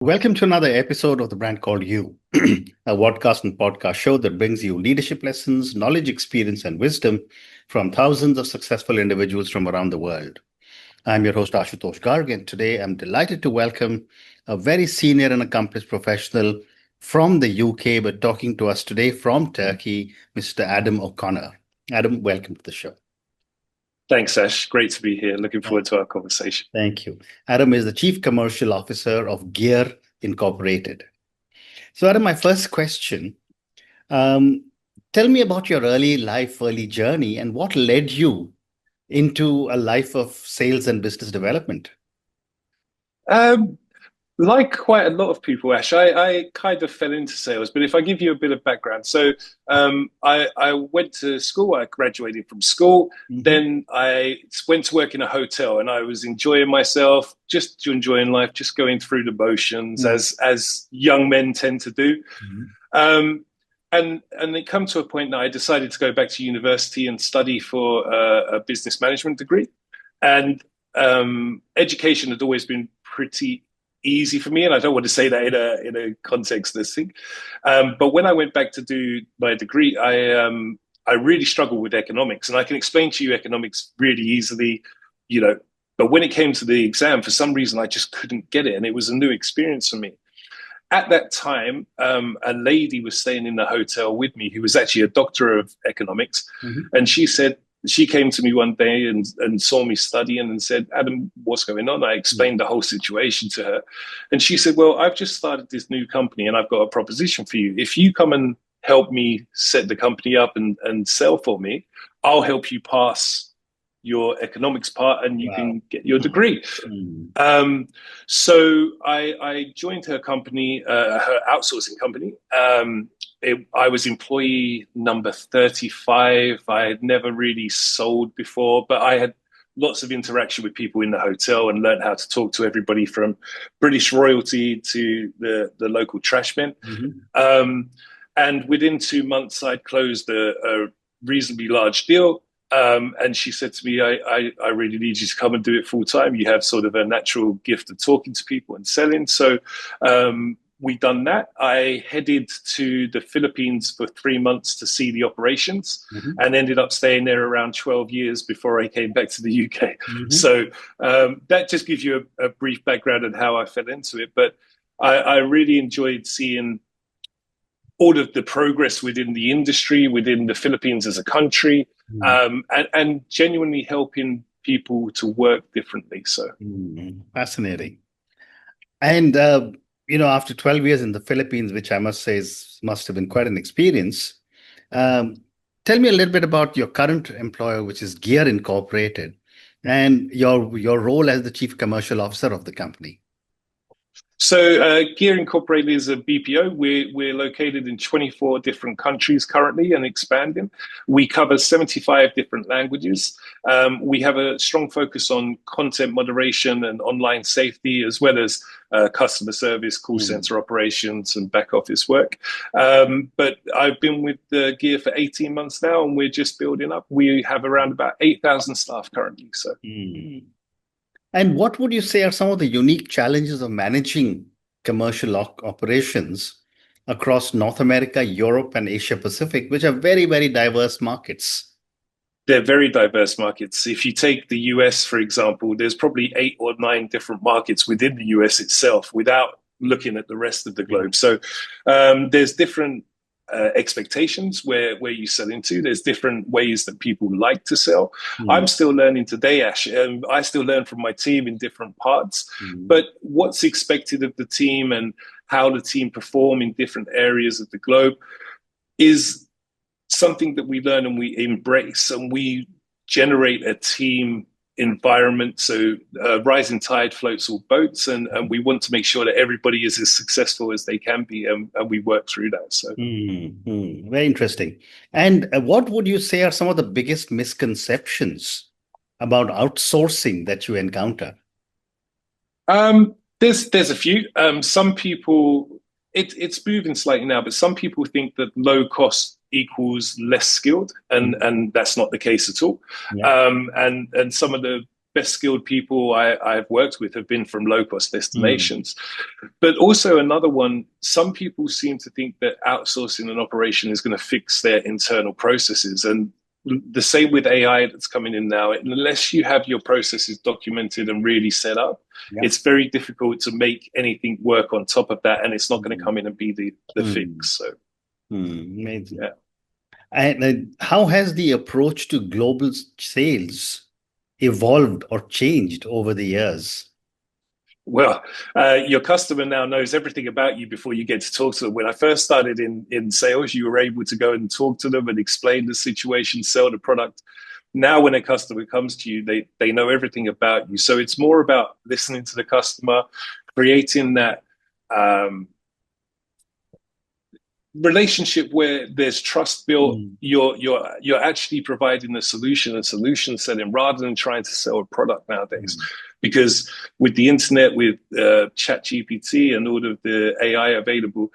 Welcome to another episode of The Brand Called You, a podcast and podcast show that brings you leadership lessons, knowledge, experience, and wisdom from thousands of successful individuals from around the world. I'm your host, Ashutosh Garg, and today I'm delighted to welcome a very senior and accomplished professional from the UK, but talking to us today from Turkey, Mr. Adam O'Connor. Adam, welcome to the show. Thanks, Ash. Great to be here. Looking forward to our conversation. Thank you. Adam is the Chief Commercial Officer of Gear Incorporated. So, Adam, my first question, tell me about your early journey, and what led you into a life of sales and business development? Like quite a lot of people, Ash, I kind of fell into sales, but if I give you a bit of background, I went to school, I graduated from school, then I went to work in a hotel and I was enjoying myself, just enjoying life, just going through the motions as young men tend to do. And it come to a point that I decided to go back to university and study for a business management degree. And education had always been pretty easy for me, and I don't want to say that in a context this thing. But when I went back to do my degree, I really struggled with economics, and I can explain to you economics really easily, But when it came to the exam, for some reason, I just couldn't get it, and it was a new experience for me. At that time, a lady was staying in the hotel with me who was actually a doctor of economics, and she came to me one day and saw me studying and said, "Adam, what's going on?" I explained the whole situation to her. And she said, "Well, I've just started this new company and I've got a proposition for you. If you come and help me set the company up and sell for me, I'll help you pass your economics part and you can get your degree." So I joined her company, her outsourcing company. I was employee number 35. I had never really sold before, but I had lots of interaction with people in the hotel and learned how to talk to everybody from British royalty to the local trash men. And within 2 months, I'd closed a reasonably large deal. And she said to me, I really need you to come and do it full time. You have sort of a natural gift of talking to people and selling. So we done that. I headed to the Philippines for 3 months to see the operations and ended up staying there around 12 years before I came back to the UK. So that just gives you a brief background on how I fell into it. But I really enjoyed seeing all of the progress within the industry, within the Philippines as a country, and genuinely helping people to work differently. So Fascinating. And after 12 years in the Philippines, which I must say must have been quite an experience, tell me a little bit about your current employer, which is Gear Incorporated, and your role as the Chief Commercial Officer of the company. So Gear Incorporated is a BPO. We're located in 24 different countries currently and expanding. We cover 75 different languages. We have a strong focus on content moderation and online safety, as well as customer service, call center operations, and back office work. But I've been with Gear for 18 months now, and we're just building up. We have around about 8,000 staff currently. So. And what would you say are some of the unique challenges of managing commercial operations across North America, Europe, and Asia Pacific, which are very, very diverse markets? They're very diverse markets. If you take the US, for example, there's probably 8 or 9 different markets within the US itself without looking at the rest of the globe. So there's different expectations where you sell into. There's different ways that people like to sell. I'm still learning today, Ash. I still learn from my team in different parts. But what's expected of the team and how the team perform in different areas of the globe is something that we learn and we embrace, and we generate a team environment. So rising tide floats all boats, and we want to make sure that everybody is as successful as they can be, and we work through that. So very interesting. And what would you say are some of the biggest misconceptions about outsourcing that you encounter? There's a few. Some people, it's moving slightly now, but some people think that low cost equals less skilled, and that's not the case at all. And some of the best skilled people I've worked with have been from low cost Mm. destinations. But also another one, some people seem to think that outsourcing an operation is going to fix their internal processes. And the same with AI that's coming in now, unless you have your processes documented and really set up, Yeah. it's very difficult to make anything work on top of that. And it's not going to Mm. come in and be the Mm. fix. So, Amazing. yeah. And how has the approach to global sales evolved or changed over the years? Well, your customer now knows everything about you before you get to talk to them. When I first started in sales, you were able to go and talk to them and explain the situation, sell the product. Now, when a customer comes to you, they know everything about you. So it's more about listening to the customer, creating that um, relationship where there's trust built. Mm. You're actually providing a solution and solution selling rather than trying to sell a product nowadays, Mm. because with the internet, with chat gpt and all of the AI available,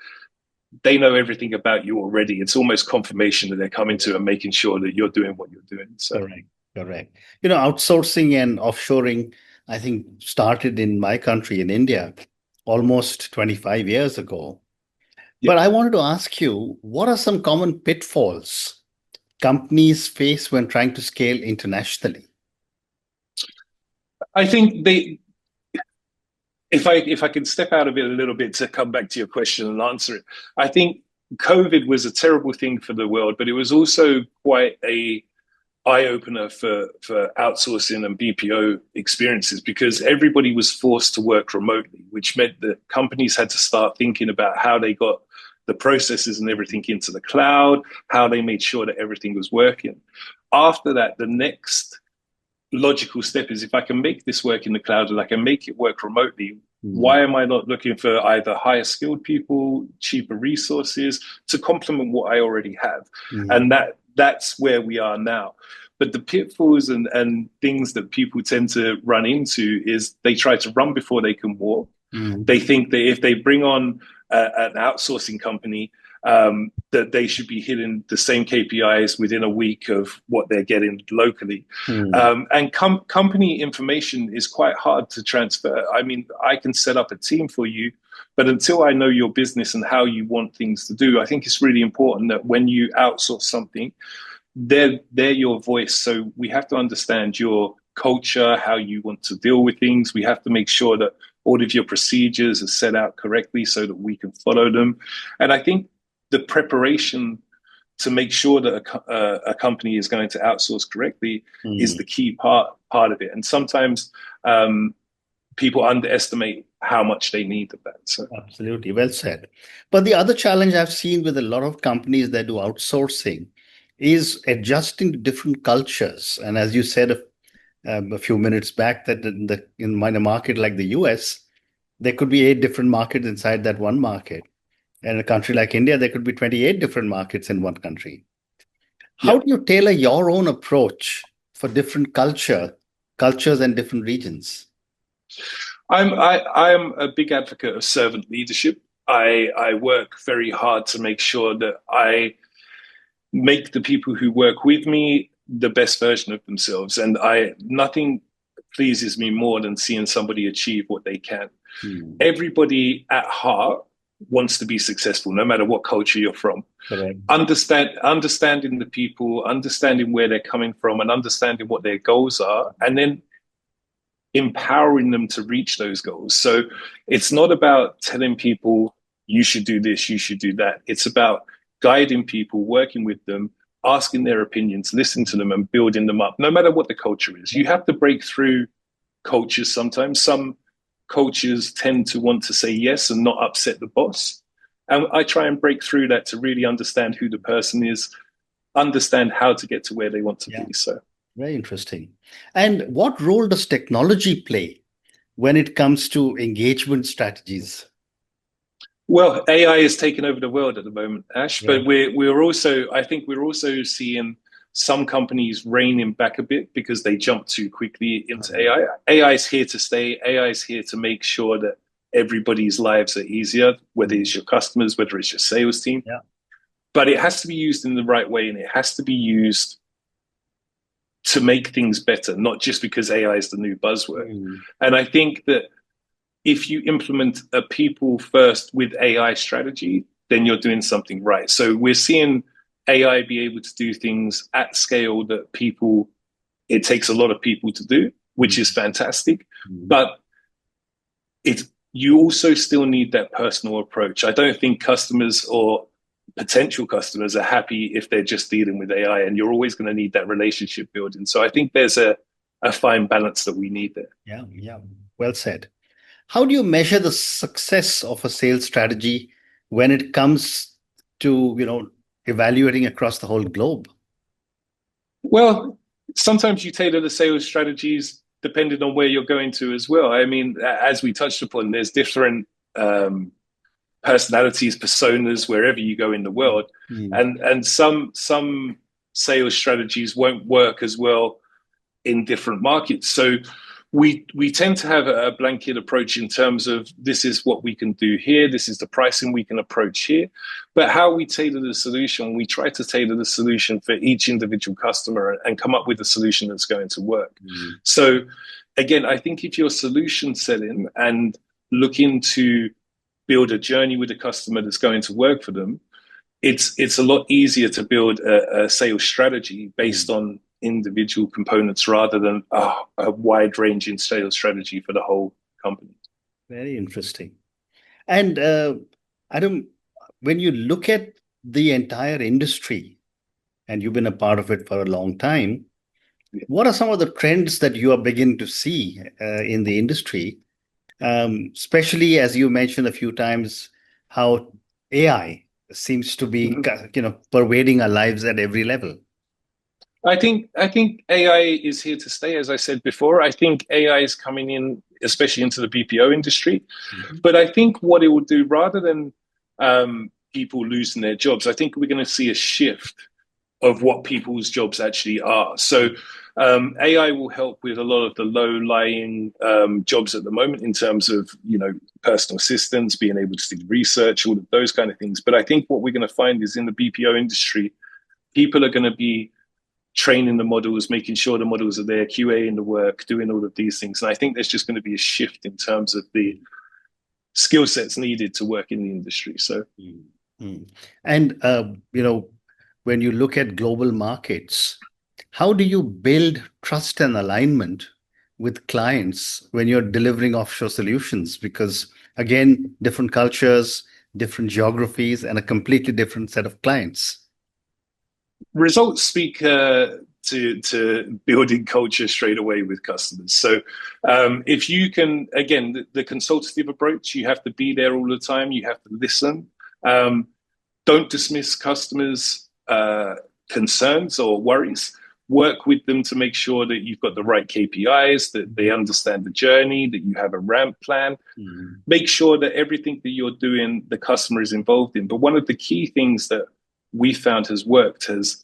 they know everything about you already. It's almost confirmation that they're coming to and making sure that you're doing what you're doing. So Correct. Correct. Outsourcing and offshoring, I think, started in my country, in India, almost 25 years ago. yeah, But I wanted to ask you, what are some common pitfalls companies face when trying to scale internationally? I think they if I can step out of it a little bit to come back to your question and answer it, I think COVID was a terrible thing for the world, but it was also quite a eye opener for outsourcing and BPO experiences, because everybody was forced to work remotely, which meant that companies had to start thinking about how they got the processes and everything into the cloud, how they made sure that everything was working. After that, the next logical step is, if I can make this work in the cloud and I can make it work remotely, Mm. why am I not looking for either higher skilled people, cheaper resources to complement what I already have? Mm. And that's where we are now. But the pitfalls and things that people tend to run into is they try to run before they can walk. Mm. They think that if they bring on an outsourcing company, that they should be hitting the same KPIs within a week of what they're getting locally. Mm. And company information is quite hard to transfer. I mean, I can set up a team for you, but until I know your business and how you want things to do, I think it's really important that when you outsource something, they're your voice. So we have to understand your culture, how you want to deal with things. We have to make sure that all of your procedures are set out correctly so that we can follow them. And I think the preparation to make sure that a company is going to outsource correctly is Mm. the key part of it. And sometimes people underestimate how much they need of that. So Absolutely. Well said. But the other challenge I've seen with a lot of companies that do outsourcing is adjusting to different cultures. And as you said a few minutes back, that in a market like the US, there could be 8 different markets inside that one market. And in a country like India, there could be 28 different markets in one country. yeah, How do you tailor your own approach for different cultures and different regions? I'm a big advocate of servant leadership. I work very hard to make sure that I make the people who work with me the best version of themselves. And I nothing pleases me more than seeing somebody achieve what they can. Hmm. Everybody at heart wants to be successful, no matter what culture you're from. Correct. Understanding the people, understanding where they're coming from, and understanding what their goals are, and then empowering them to reach those goals. So it's not about telling people you should do this, you should do that. It's about guiding people, working with them, asking their opinions, listening to them, and building them up, no matter what the culture is. You have to break through cultures sometimes. Some cultures tend to want to say yes and not upset the boss. And I try and break through that to really understand who the person is, understand how to get to where they want to Yeah, be. So very interesting. And what role does technology play when it comes to engagement strategies? well, AI is taking over the world at the moment, Ash. Yeah. But we're also, I think we're also seeing some companies reining back a bit because they jump too quickly into Um, AI. AI is here to stay. AI is here to make sure that everybody's lives are easier, whether mm, it's your customers, whether it's your sales team. yeah. But it has to be used in the right way, and it has to be used to make things better, not just because AI is the new buzzword. Mm. And I think that if you implement a people first with AI strategy, then you're doing something right. So we're seeing AI be able to do things at scale that it takes a lot of people to do, which is fantastic. Mm. But you also still need that personal approach. I don't think customers or potential customers are happy if they're just dealing with AI, and you're always going to need that relationship building. So I think there's a fine balance that we need there. Yeah, yeah. Well said. How do you measure the success of a sales strategy when it comes to, evaluating across the whole globe? Well, sometimes you tailor the sales strategies depending on where you're going to as well. I mean, as we touched upon, there's different personalities, personas wherever you go in the world, Mm. and some sales strategies won't work as well in different markets. So we tend to have a blanket approach in terms of this is what we can do here, this is the pricing we can approach here. But how we tailor the solution, we try to tailor the solution for each individual customer and come up with a solution that's going to work. Mm. So again, I think if you're solution selling and looking to build a journey with a customer that's going to work for them, it's a lot easier to build a sales strategy based on individual components rather than a wide-ranging sales strategy for the whole company. Very interesting. And Adam, when you look at the entire industry, and you've been a part of it for a long time, what are some of the trends that you are beginning to see in the industry, especially as you mentioned a few times, how AI seems to be, pervading our lives at every level? I think AI is here to stay. As I said before, I think AI is coming in, especially into the BPO industry. Mm-hmm. But I think what it will do, rather than people losing their jobs, I think we're going to see a shift of what people's jobs actually are. So AI will help with a lot of the low-lying jobs at the moment in terms of, personal assistance, being able to do research, all of those kind of things. But I think what we're going to find is in the BPO industry, people are going to be training the models, making sure the models are there, QA-ing the work, doing all of these things. And I think there's just going to be a shift in terms of the skill sets needed to work in the industry. So, and when you look at global markets, how do you build trust and alignment with clients when you're delivering offshore solutions? Because again, different cultures, different geographies, and a completely different set of clients. Results speak to building culture straight away with customers. So if you can, again, the consultative approach, you have to be there all the time. You have to listen. Don't dismiss customers' concerns or worries. Work with them to make sure that you've got the right KPIs, that they understand the journey, that you have a ramp plan. Mm-hmm. Make sure that everything that you're doing, the customer is involved in. But one of the key things that we found has worked has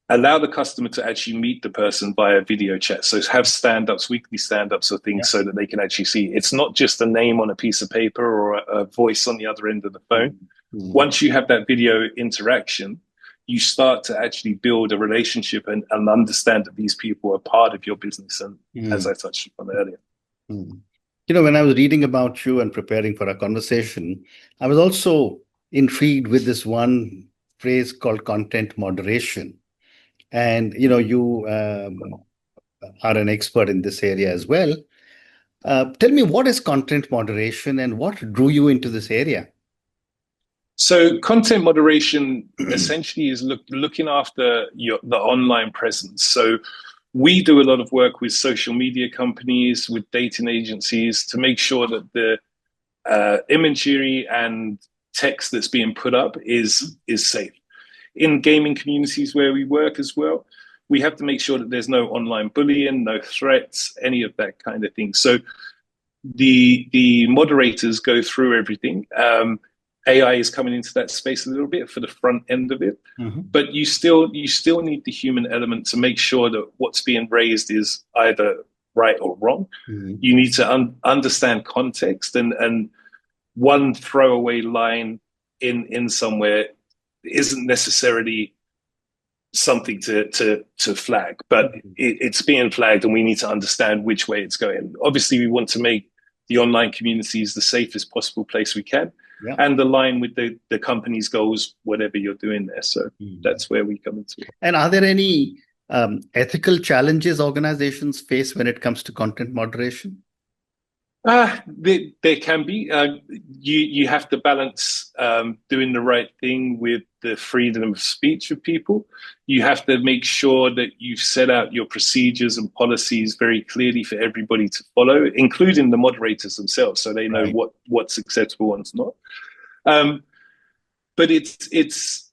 allow the customer to actually meet the person via video chat. So have stand-ups, weekly stand-ups or things so that they can actually see. It's not just a name on a piece of paper or a voice on the other end of the phone. Mm-hmm. Once you have that video interaction, you start to actually build a relationship and understand that these people are part of your business. And as I touched on earlier. When I was reading about you and preparing for our conversation, I was also intrigued with this one phrase called content moderation. And, you are an expert in this area as well. Tell me, what is content moderation and what drew you into this area? So content moderation essentially is looking after the online presence. So we do a lot of work with social media companies, with dating agencies to make sure that the imagery and text that's being put up is safe. In gaming communities where we work as well, we have to make sure that there's no online bullying, no threats, any of that kind of thing. So the moderators go through everything. AI is coming into that space a little bit for the front end of it, but you still need the human element to make sure that what's being raised is either right or wrong. You need to understand context, and one throwaway line in somewhere isn't necessarily something to flag, but it's being flagged, and we need to understand which way it's going. Obviously, we want to make the online communities the safest possible place we can, and align with the company's goals, whatever you're doing there. So that's where we come into it. And are there any ethical challenges organizations face when it comes to content moderation? There can be. You have to balance doing the right thing with the freedom of speech of people. You have to make sure that you've set out your procedures and policies very clearly for everybody to follow, including the moderators themselves, so they know what's acceptable and what's not. But it's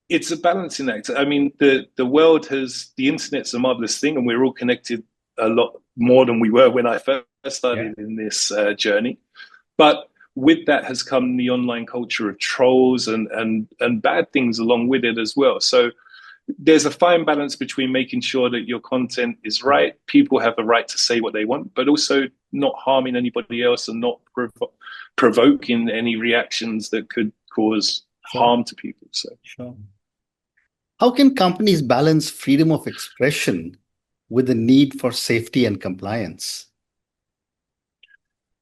a balancing act. I mean, the internet's a marvelous thing, and we're all connected a lot more than we were when I first started in this journey. But with that has come the online culture of trolls and bad things along with it as well. So there's a fine balance between making sure that your content is right, people have the right to say what they want, but also not harming anybody else and not provoking any reactions that could cause harm to people. So, how can companies balance freedom of expression with the need for safety and compliance?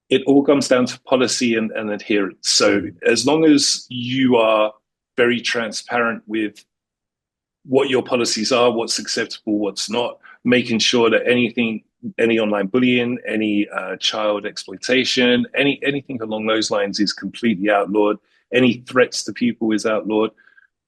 It all comes down to policy and adherence. So as long as you are very transparent with what your policies are, what's acceptable, what's not, making sure that any online bullying, any child exploitation, anything along those lines is completely outlawed, any threats to people is outlawed,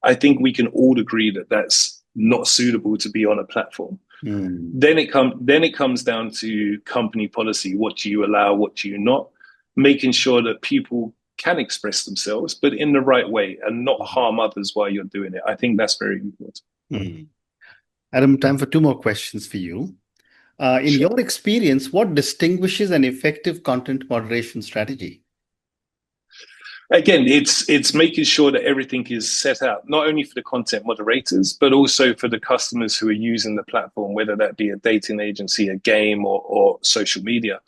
I think we can all agree that that's not suitable to be on a platform. Then it comes down to company policy. What do you allow? What do you not? Making sure that people can express themselves, but in the right way and not harm others while you're doing it. I think that's very important. Adam, time for two more questions for you. In your experience, what distinguishes an effective content moderation strategy? Again, it's making sure that everything is set out, not only for the content moderators, but also for the customers who are using the platform, whether that be a dating agency, a game, or social media.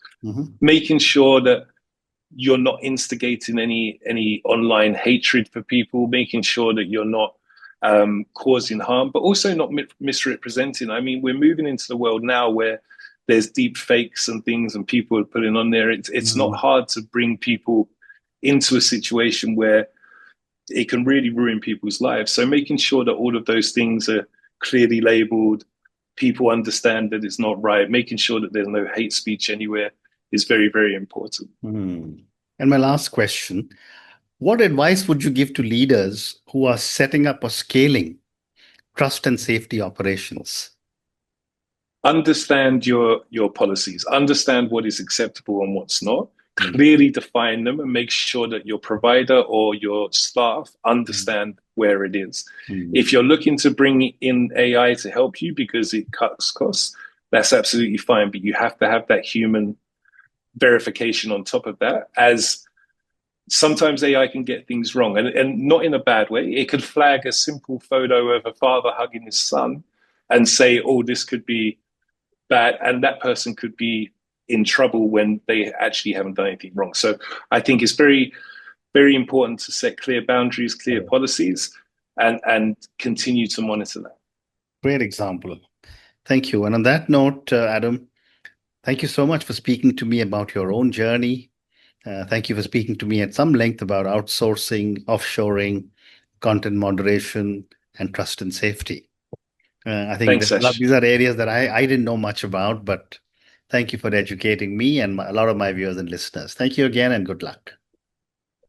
Making sure that you're not instigating any online hatred for people, making sure that you're not causing harm, but also not misrepresenting. I mean, we're moving into the world now where there's deep fakes and things and people are putting on there. It's not hard to bring people into a situation where it can really ruin people's lives. So making sure that all of those things are clearly labeled, people understand that it's not right, making sure that there's no hate speech anywhere is very, very important. And my last question, what advice would you give to leaders who are setting up or scaling trust and safety operations? Understand your policies, understand what is acceptable and what's not. Clearly define them and make sure that your provider or your staff understand where it is. If you're looking to bring in AI to help you because it cuts costs, that's absolutely fine, but you have to have that human verification on top of that, as sometimes AI can get things wrong, and not in a bad way. It could flag a simple photo of a father hugging his son and say, oh, this could be bad, and that person could be in trouble when they actually haven't done anything wrong. So I think it's very, very important to set clear boundaries, clear policies, and continue to monitor that. Great example. Thank you. And on that note, Adam, thank you so much for speaking to me about your own journey. Thank you for speaking to me at some length about outsourcing, offshoring, content moderation, and trust and safety. I think these are areas that I didn't know much about, but thank you for educating me and a lot of my viewers and listeners. Thank you again and good luck.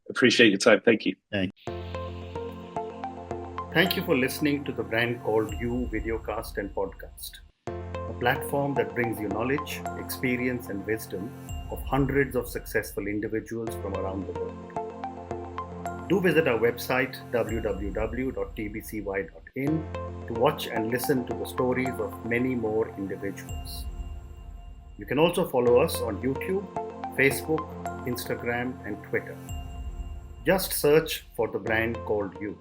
Appreciate your time. Thank you. Thank you for listening to the Brand Called You videocast and podcast, a platform that brings you knowledge, experience, and wisdom of hundreds of successful individuals from around the world. Do visit our website www.tbcy.in to watch and listen to the stories of many more individuals. You can also follow us on YouTube, Facebook, Instagram, and Twitter. Just search for the Brand Called You.